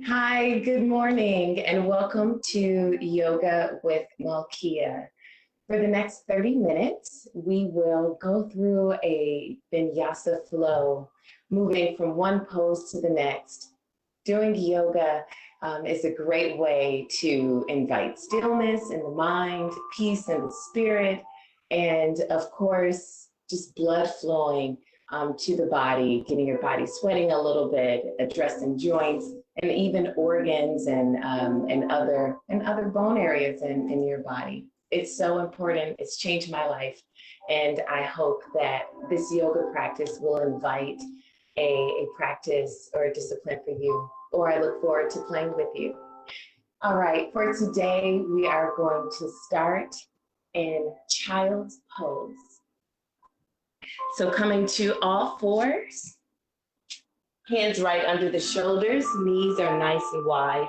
Hi, good morning, and welcome to Yoga with Malkia. For the next 30 minutes, we will go through a vinyasa flow, moving from one pose to the next. Doing yoga is a great way to invite stillness in the mind, peace in the spirit, and of course, just blood flowing to the body, getting your body sweating a little bit, addressing joints and even organs and other bone areas in your body. It's so important. It's changed my life, and I hope that this yoga practice will invite a practice or a discipline for you, or I look forward to playing with you. All right, for today, we are going to start in child's pose. So coming to all fours, hands right under the shoulders, knees are nice and wide.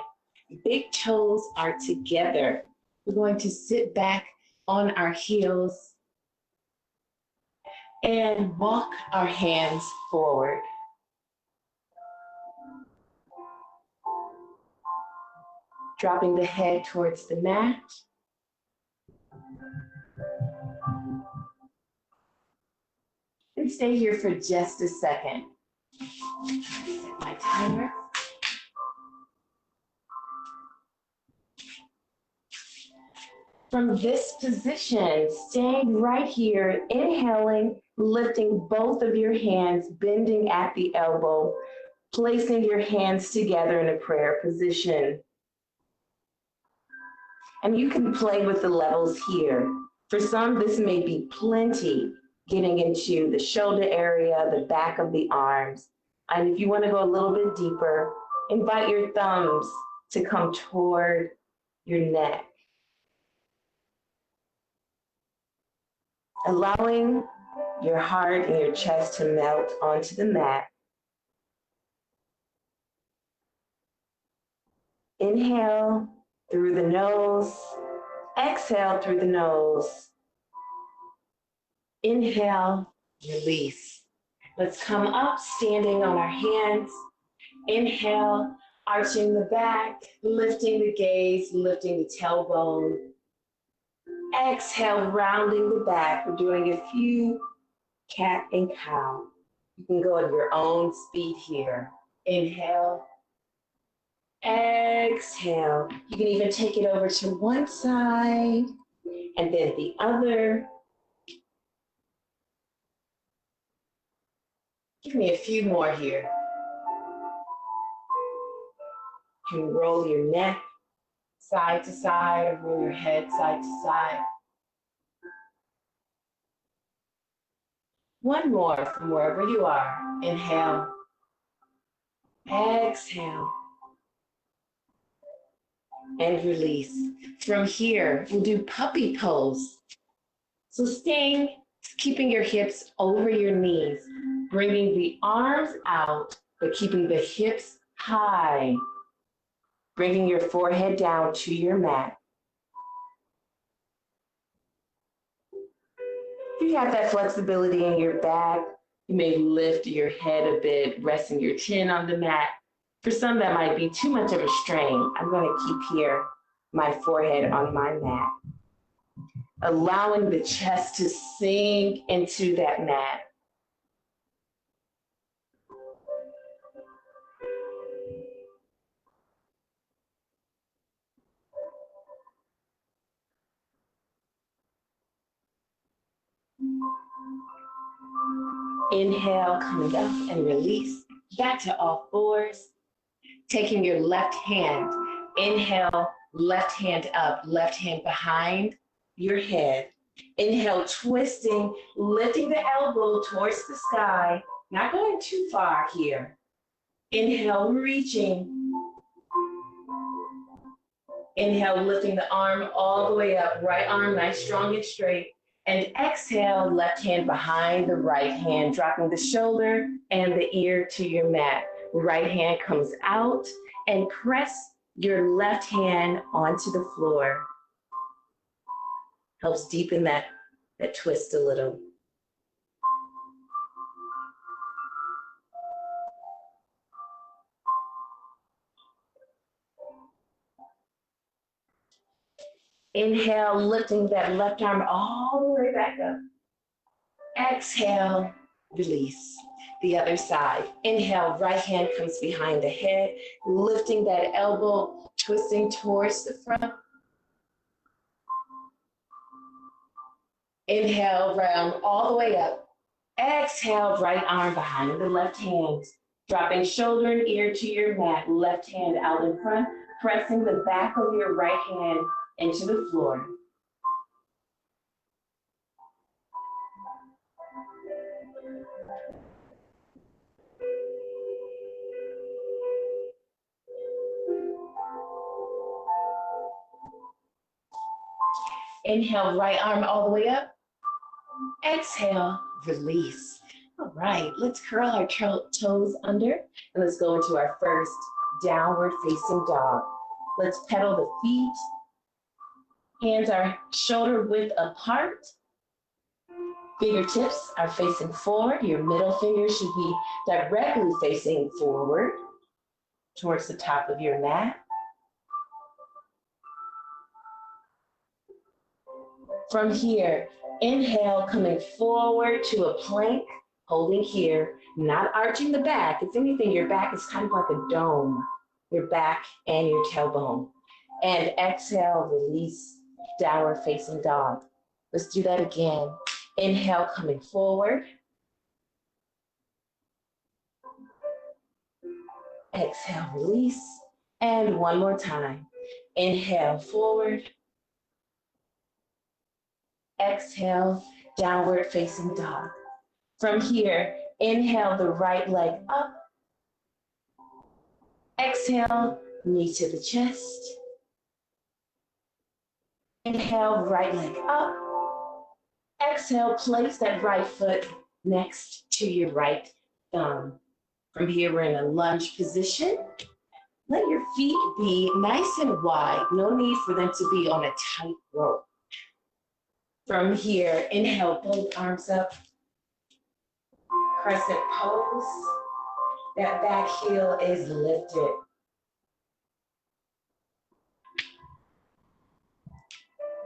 Big toes are together. We're going to sit back on our heels and walk our hands forward. Dropping the head towards the mat. And stay here for just a second. Set my timer. From this position, staying right here, inhaling, lifting both of your hands, bending at the elbow, placing your hands together in a prayer position. And you can play with the levels here. For some, this may be plenty, getting into the shoulder area, the back of the arms. And if you want to go a little bit deeper, invite your thumbs to come toward your neck. Allowing your heart and your chest to melt onto the mat. Inhale through the nose, exhale through the nose. Inhale, release. Let's come up, standing on our hands. Inhale, arching the back, lifting the gaze, lifting the tailbone. Exhale, rounding the back. We're doing a few cat and cow. You can go at your own speed here. Inhale, exhale. You can even take it over to one side and then the other. Give me a few more here. You can roll your neck side to side or roll your head side to side. One more from wherever you are. Inhale, exhale, and release. From here, we'll do puppy pose. So staying, keeping your hips over your knees, bringing the arms out, but keeping the hips high. Bringing your forehead down to your mat. If you have that flexibility in your back, you may lift your head a bit, resting your chin on the mat. For some, that might be too much of a strain. I'm going to keep here my forehead on my mat. Allowing the chest to sink into that mat. Inhale, coming up and release. Back to all fours. Taking your left hand. Inhale, left hand up, left hand behind your head. Inhale, twisting, lifting the elbow towards the sky. Not going too far here. Inhale, reaching. Inhale, lifting the arm all the way up. Right arm nice, strong and straight. And exhale, left hand behind the right hand, dropping the shoulder and the ear to your mat. Right hand comes out and press your left hand onto the floor. Helps deepen that twist a little. Inhale, lifting that left arm all the way back up. Exhale, release. The other side. Inhale, right hand comes behind the head, lifting that elbow, twisting towards the front. Inhale, round all the way up. Exhale, right arm behind the left hand. Dropping shoulder and ear to your mat, left hand out in front, pressing the back of your right hand into the floor. Inhale, right arm all the way up. Exhale, release. All right, let's curl our toes under and let's go into our first downward facing dog. Let's pedal the feet. Hands are shoulder width apart. Fingertips are facing forward. Your middle finger should be directly facing forward towards the top of your mat. From here, inhale, coming forward to a plank, holding here, not arching the back. If anything, your back is kind of like a dome, your back and your tailbone. And exhale, release, downward facing dog. Let's do that again. Inhale, coming forward. Exhale, release. And one more time. Inhale, forward. Exhale, downward facing dog. From here, inhale the right leg up. Exhale, knee to the chest. Inhale, right leg up. Exhale, place that right foot next to your right thumb. From here, we're in a lunge position. Let your feet be nice and wide. No need for them to be on a tight rope. From here, inhale, both arms up. Crescent pose. That back heel is lifted.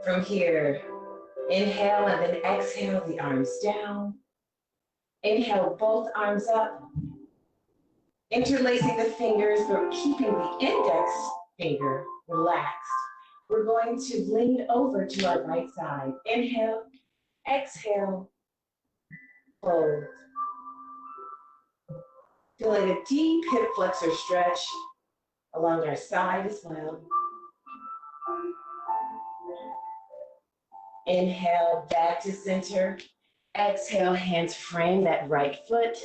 From here, inhale and then exhale the arms down. Inhale, both arms up. Interlacing the fingers, but keeping the index finger relaxed. We're going to lean over to our right side. Inhale, exhale, fold. Feeling a deep hip flexor stretch along our side as well. Inhale, back to center. Exhale, hands frame that right foot.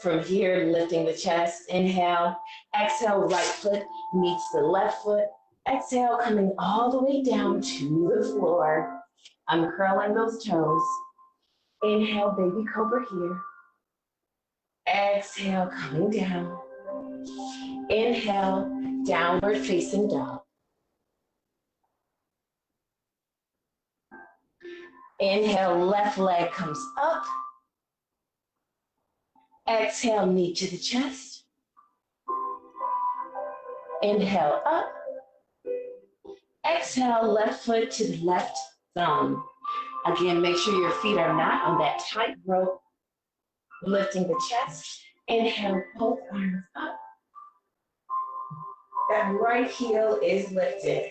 From here, lifting the chest. Inhale, exhale, right foot meets the left foot. Exhale, coming all the way down to the floor. I'm curling those toes. Inhale, baby cobra here. Exhale, coming down. Inhale, downward facing dog. Inhale, left leg comes up. Exhale, knee to the chest. Inhale, up. Exhale, left foot to the left thumb. Again, make sure your feet are not on that tight rope. Lifting the chest. Inhale, both arms up. That right heel is lifted.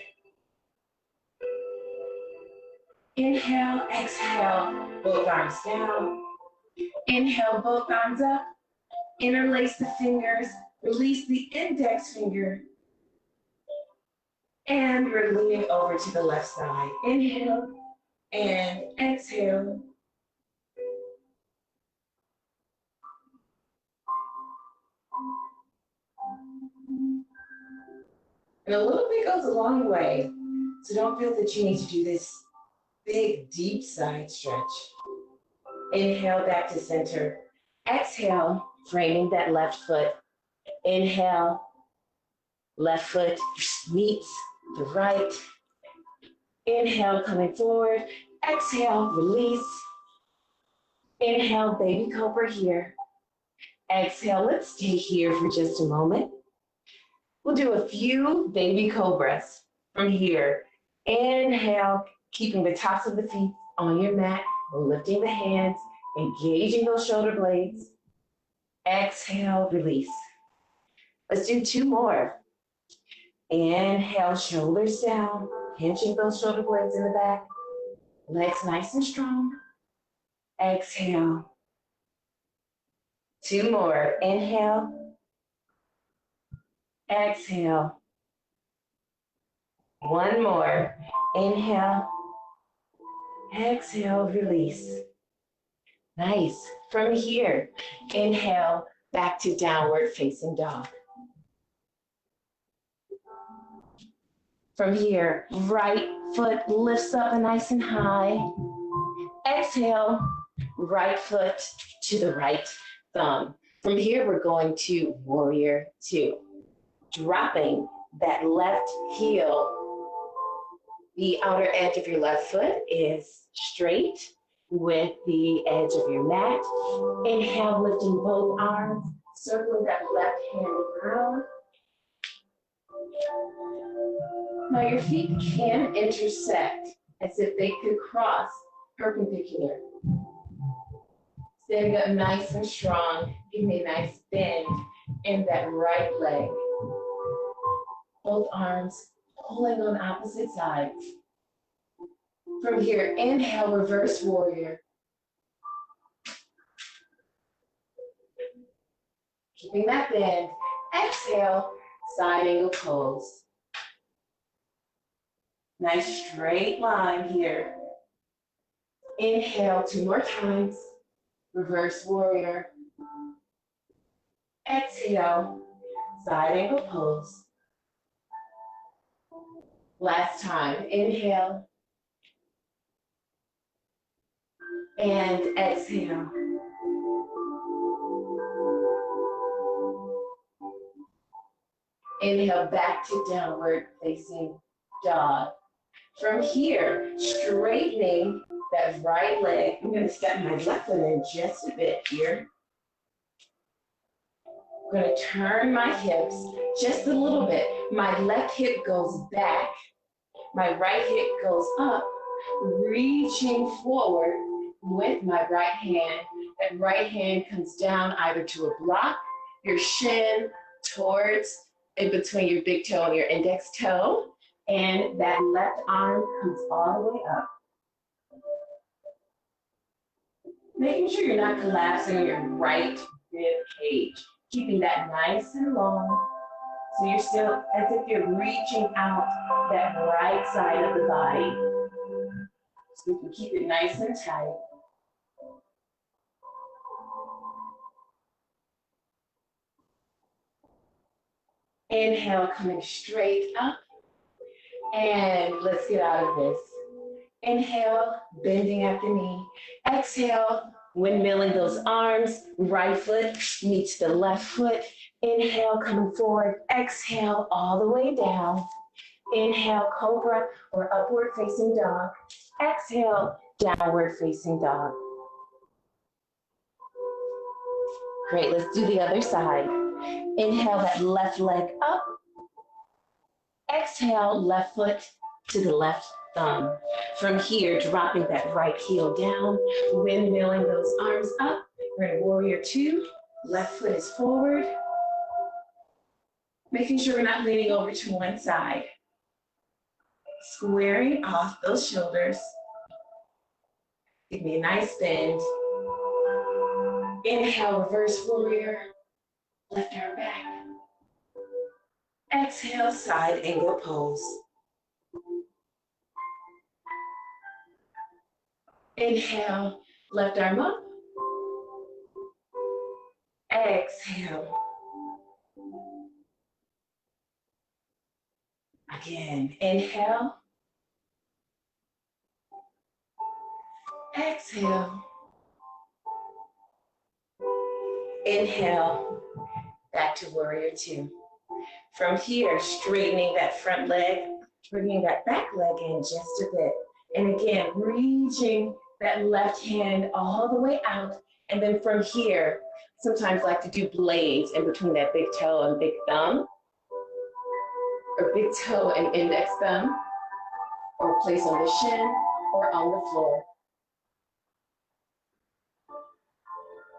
Inhale, exhale, both arms down. Inhale, both arms up. Interlace the fingers. Release the index finger. And we're leaning over to the left side. Inhale and exhale. And a little bit goes a long way. So don't feel that you need to do this big, deep side stretch. Inhale, back to center. Exhale, framing that left foot. Inhale, left foot meets the right. Inhale, coming forward. Exhale, release. Inhale, baby cobra here. Exhale, let's stay here for just a moment. We'll do a few baby cobras. From here, inhale, keeping the tops of the feet on your mat, lifting the hands, engaging those shoulder blades. Exhale, release. Let's do 2 more. Inhale, shoulders down, pinching those shoulder blades in the back. Legs nice and strong. Exhale. 2 more. Inhale. Exhale. 1 more. Inhale. Exhale, release. Nice. From here, inhale, back to downward facing dog. From here, right foot lifts up nice and high. Exhale, right foot to the right thumb. From here, we're going to warrior 2. Dropping that left heel. The outer edge of your left foot is straight with the edge of your mat. Inhale, lifting both arms, circling that left hand around. Now your feet can intersect as if they could cross perpendicular. Stand up nice and strong. Give me a nice bend in that right leg. Both arms pulling on opposite sides. From here, inhale, reverse warrior. Keeping that bend. Exhale, side angle pose. Nice straight line here. Inhale 2 more times. Reverse warrior. Exhale, side angle pose. Last time, inhale. And exhale. Inhale back to downward facing dog. From here, straightening that right leg. I'm going to step my left foot in just a bit here. I'm going to turn my hips just a little bit. My left hip goes back. My right hip goes up, reaching forward with my right hand. That right hand comes down either to a block, your shin towards in between your big toe and your index toe. And that left arm comes all the way up. Making sure you're not collapsing your right rib cage. Keeping that nice and long. So you're still as if you're reaching out that right side of the body. So we can keep it nice and tight. Inhale, coming straight up. And let's get out of this. Inhale, bending at the knee. Exhale, windmilling those arms. Right foot meets the left foot. Inhale, coming forward. Exhale, all the way down. Inhale, cobra or upward facing dog. Exhale, downward facing dog. Great, let's do the other side. Inhale, that left leg up. Exhale, left foot to the left thumb. From here, dropping that right heel down, windmilling those arms up. We're in warrior 2. Left foot is forward. Making sure we're not leaning over to one side. Squaring off those shoulders. Give me a nice bend. Inhale, reverse warrior. Left arm back. Exhale, side angle pose. Inhale, left arm up. Exhale. Again, inhale. Exhale. Inhale, back to warrior 2. From here, straightening that front leg, bringing that back leg in just a bit. And again, reaching that left hand all the way out. And then from here, sometimes I like to do blades in between that big toe and big thumb. or big toe and index thumb, or place on the shin or on the floor.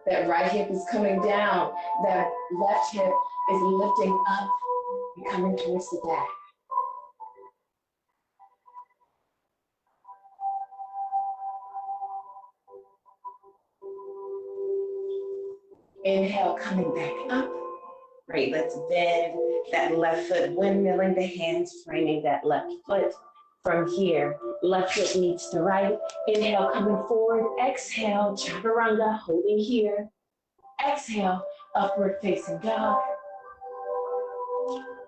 That right hip is coming down. That left hip is lifting up and coming towards the back. Inhale, coming back up. Great, let's bend that left foot, windmilling the hands, framing that left foot. From here, left foot meets the right. Inhale, coming forward. Exhale, chaturanga, holding here. Exhale, upward facing dog.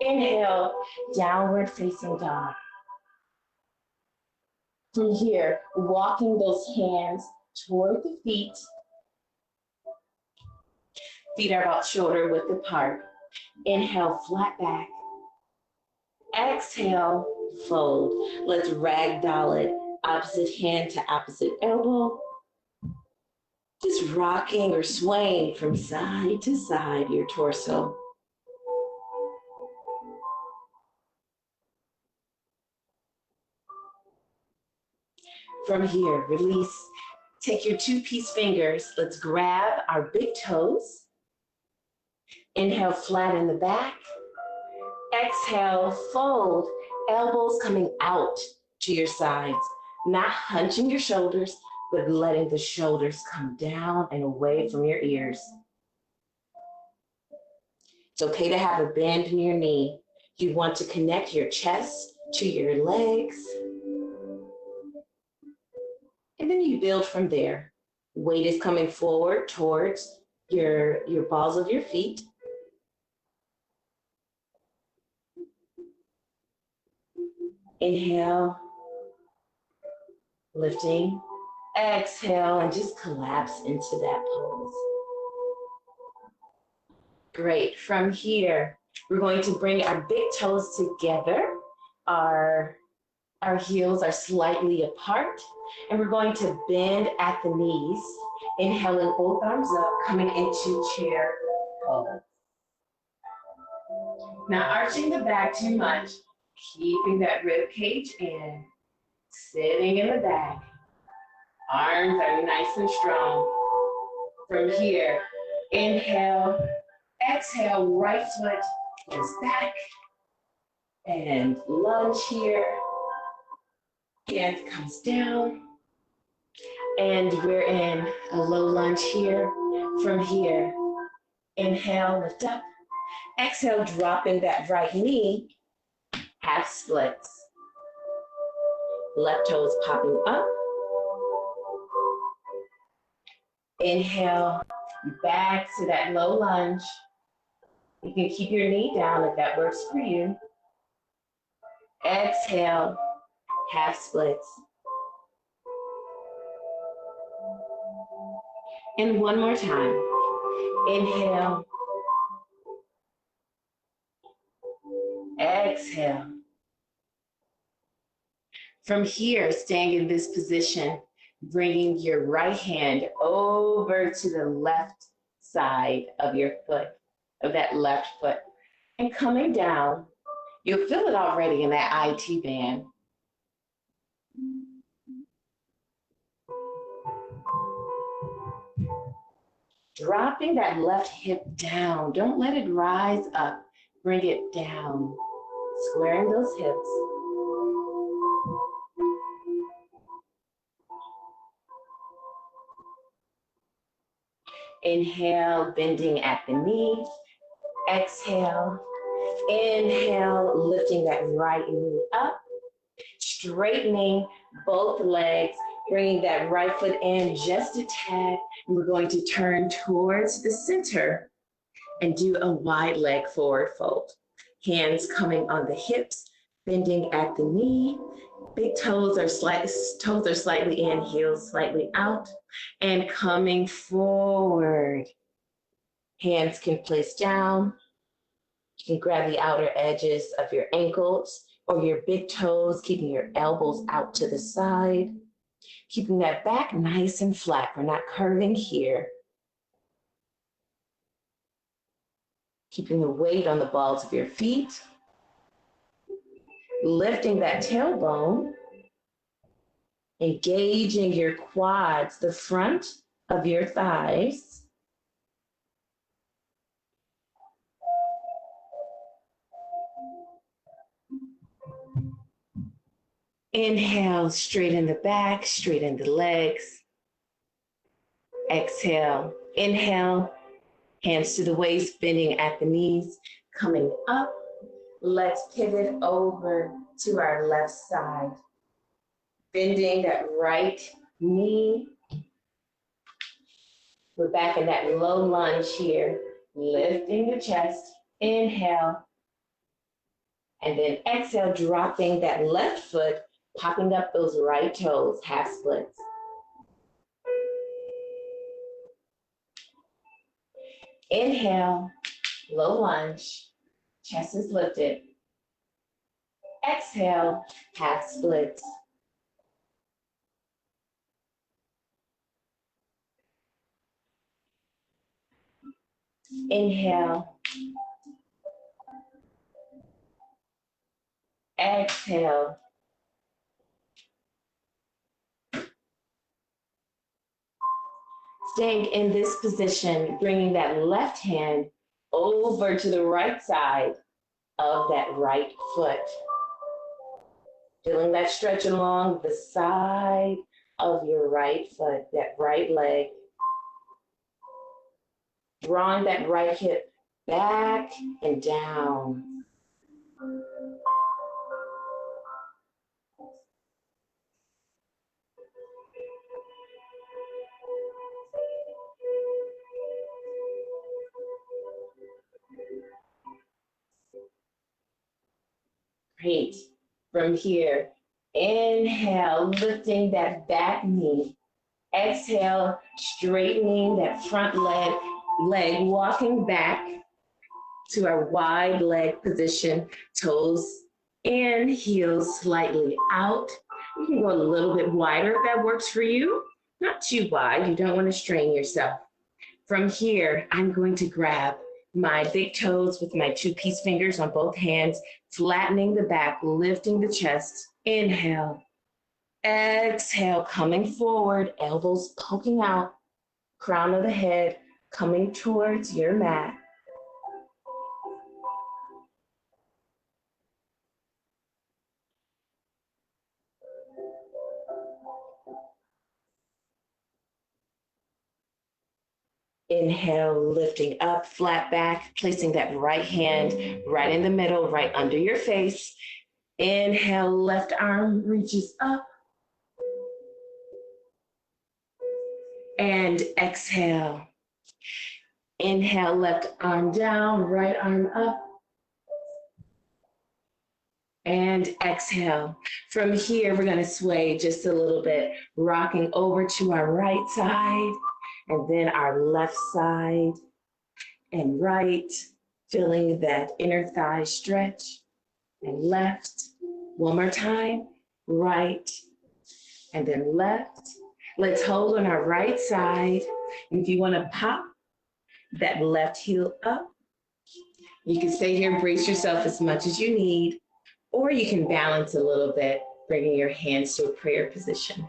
Inhale, downward facing dog. From here, walking those hands toward the feet. Feet are about shoulder width apart. Inhale, flat back. Exhale, fold. Let's ragdoll it. Opposite hand to opposite elbow. Just rocking or swaying from side to side, your torso. From here, release. Take your two-piece fingers. Let's grab our big toes. Inhale, flatten the back. Exhale, fold. Elbows coming out to your sides. Not hunching your shoulders, but letting the shoulders come down and away from your ears. It's okay to have a bend in your knee. You want to connect your chest to your legs. And then you build from there. Weight is coming forward towards your balls of your feet. Inhale, lifting. Exhale, and just collapse into that pose. Great. From here, we're going to bring our big toes together. Our heels are slightly apart, and we're going to bend at the knees. Inhaling both arms up, coming into chair pose. Not arching the back too much, keeping that rib cage in, sitting in the back. Arms are nice and strong. From here, inhale, exhale, right foot goes back, and lunge here. Hand comes down, and we're in a low lunge here. From here, inhale, lift up. Exhale, dropping that right knee, half splits. Left toes popping up. Inhale, back to that low lunge. You can keep your knee down if that works for you. Exhale, half splits. And one more time. Inhale. Exhale. From here, staying in this position, bringing your right hand over to the left side of your foot, of that left foot, and coming down. You'll feel it already in that IT band. Dropping that left hip down. Don't let it rise up. Bring it down. Squaring those hips. Inhale, bending at the knee. Exhale. Inhale, lifting that right knee up. Straightening both legs. Bringing that right foot in just a tad. And we're going to turn towards the center and do a wide leg forward fold. Hands coming on the hips, bending at the knee. Big toes are slightly in, heels slightly out, and coming forward. Hands can place down. You can grab the outer edges of your ankles or your big toes, keeping your elbows out to the side. Keeping that back nice and flat. We're not curving here. Keeping the weight on the balls of your feet. lifting that tailbone, engaging your quads, the front of your thighs. Inhale, straighten the back, straighten the legs. Exhale, inhale, hands to the waist, bending at the knees, coming up. Let's pivot over to our left side. Bending that right knee. We're back in that low lunge here. Lifting the chest, inhale. And then exhale, dropping that left foot, popping up those right toes, half splits. Inhale, low lunge, chest is lifted. Exhale, half splits. Inhale. Exhale. Staying in this position, bringing that left hand over to the right side of that right foot. Feeling that stretch along the side of your right foot, that right leg. Drawing that right hip back and down. Great. From here, inhale, lifting that back knee. Exhale, straightening that front leg, walking back to our wide leg position, toes in, heels slightly out. You can go a little bit wider if that works for you. Not too wide, you don't want to strain yourself. From here, I'm going to grab my big toes with my 2 peace fingers on both hands, flattening the back, lifting the chest. Inhale. Exhale, coming forward, elbows poking out, crown of the head coming towards your mat. Inhale, lifting up, flat back, placing that right hand right in the middle, right under your face. Inhale, left arm reaches up. And exhale. Inhale, left arm down, right arm up. And exhale. From here, we're going to sway just a little bit, rocking over to our right side, and then our left side and right, feeling that inner thigh stretch, and left. One more time, right, and then left. Let's hold on our right side. If you want to pop that left heel up, you can stay here, brace yourself as much as you need, or you can balance a little bit, bringing your hands to a prayer position.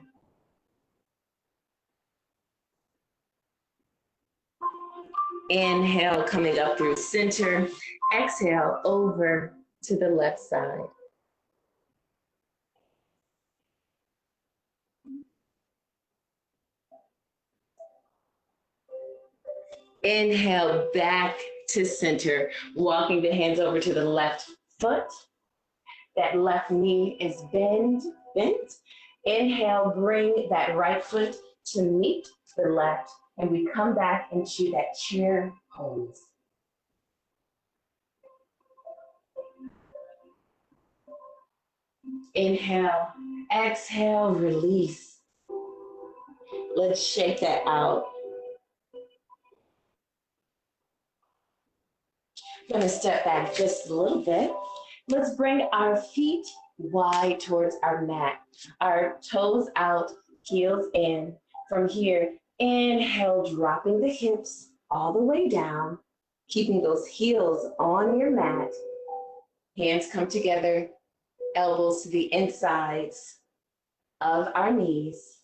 Inhale, coming up through center. Exhale, over to the left side. Inhale, back to center, walking the hands over to the left foot. That left knee is bent. Inhale, bring that right foot to meet the left, and we come back into that chair pose. Inhale, exhale, release. Let's shake that out. I'm gonna step back just a little bit. Let's bring our feet wide towards our mat. Our toes out, heels in. From here, inhale, dropping the hips all the way down, keeping those heels on your mat. Hands come together. elbows to the insides of our knees.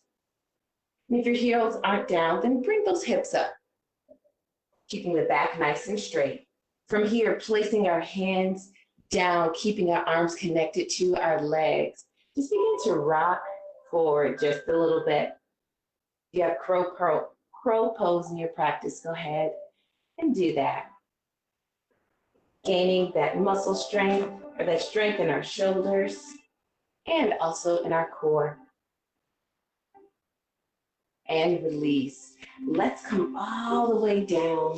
And if your heels aren't down, then bring those hips up, keeping the back nice and straight. From here, placing our hands down, keeping our arms connected to our legs. Just begin to rock forward just a little bit. If you have crow pose in your practice, go ahead and do that. Gaining that muscle strength, or that strength in our shoulders and also in our core. And release. Let's come all the way down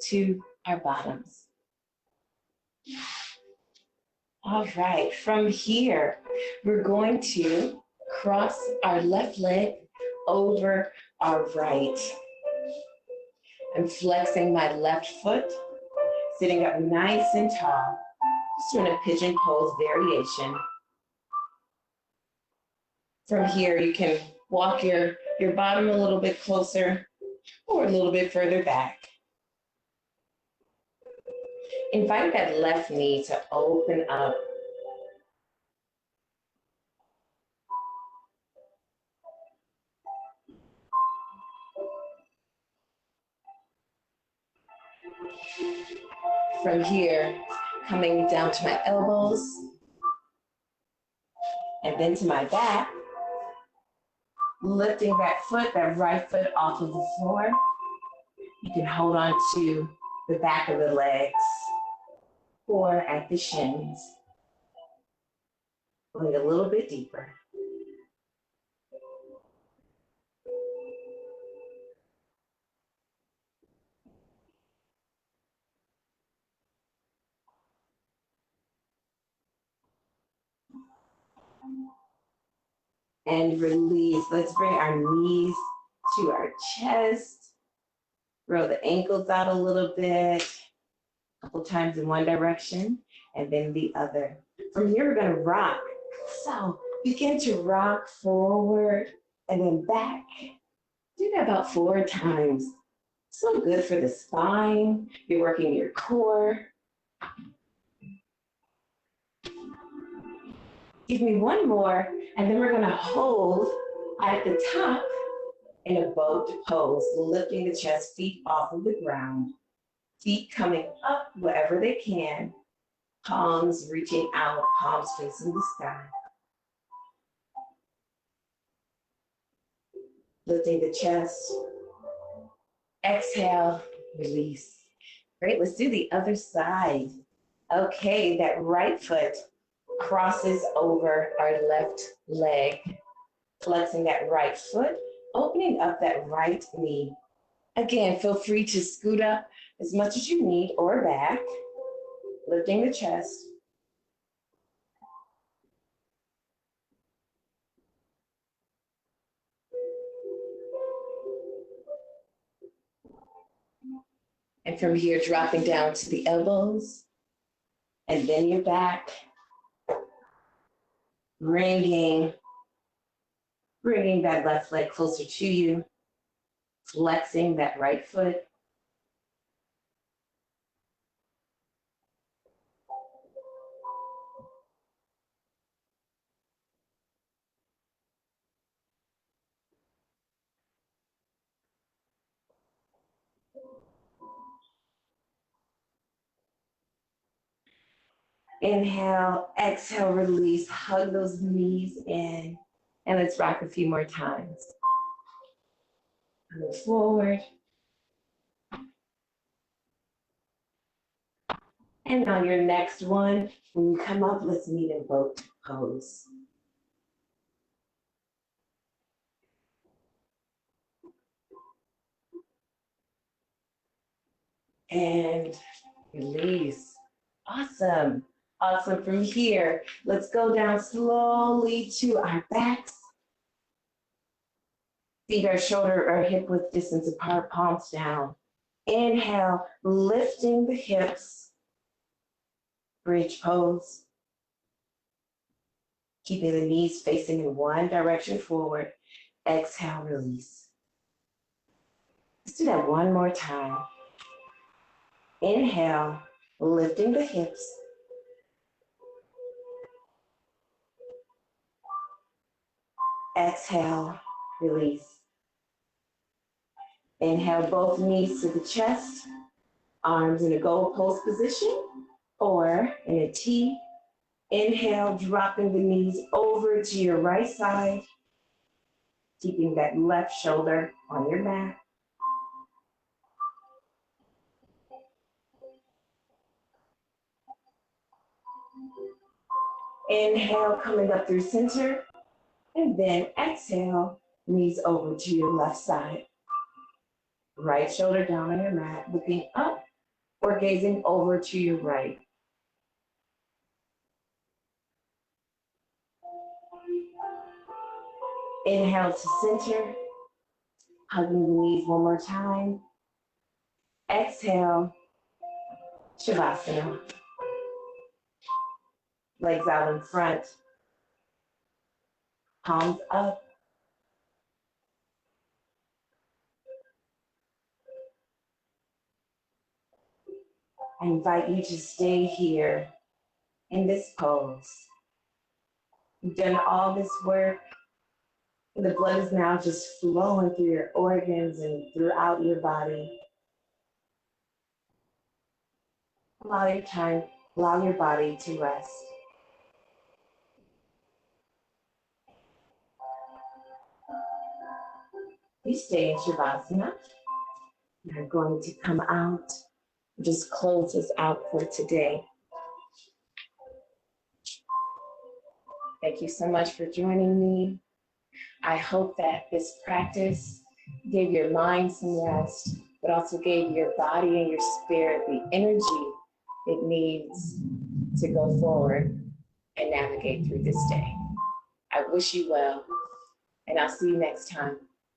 to our bottoms. All right, from here, we're going to cross our left leg over our right. I'm flexing my left foot, sitting up nice and tall, just doing a pigeon pose variation. From here, you can walk your bottom a little bit closer or a little bit further back. Invite that left knee to open up. From here, coming down to my elbows and then to my back, lifting that foot, that right foot off of the floor. You can hold on to the back of the legs or at the shins. Going a little bit deeper. And release. Let's bring our knees to our chest. Roll the ankles out a little bit. A couple times in one direction and then the other. From here, we're going to rock. So begin to rock forward and then back. Do that about 4 times. So good for the spine. You're working your core. Give me one more, and then we're going to hold at the top in a boat pose, lifting the chest, feet off of the ground. Feet coming up wherever they can. Palms reaching out, palms facing the sky. Lifting the chest. Exhale, release. Great, let's do the other side. Okay, that right foot crosses over our left leg. Flexing that right foot, opening up that right knee. Again, feel free to scoot up as much as you need or back. Lifting the chest. And from here, dropping down to the elbows and then your back. Bringing that left leg closer to you. Flexing that right foot. Inhale, exhale, release. Hug those knees in. And let's rock a few more times. Move forward. And on your next one, when you come up, let's meet in boat pose. And release. Awesome. Awesome. From here, let's go down slowly to our backs. Feet are shoulder or hip width distance apart, palms down. Inhale, lifting the hips. Bridge pose. Keeping the knees facing in one direction forward. Exhale, release. Let's do that one more time. Inhale, lifting the hips. Exhale, release. Inhale, both knees to the chest, arms in a goal post position or in a T. Inhale, dropping the knees over to your right side, keeping that left shoulder on your mat. Inhale, coming up through center, and then exhale, knees over to your left side. Right shoulder down on your mat, looking up or gazing over to your right. Inhale to center, hugging the knees one more time. Exhale, Shavasana. Legs out in front, palms up. I invite you to stay here in this pose. You've done all this work. The blood is now just flowing through your organs and throughout your body. Allow your body to rest. You stay in Shavasana. You're going to come out. Just close us out for today. Thank you so much for joining me. I hope that this practice gave your mind some rest, but also gave your body and your spirit the energy it needs to go forward and navigate through this day. I wish you well, and I'll see you next time.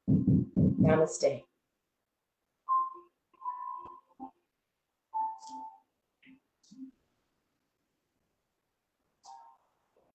Namaste.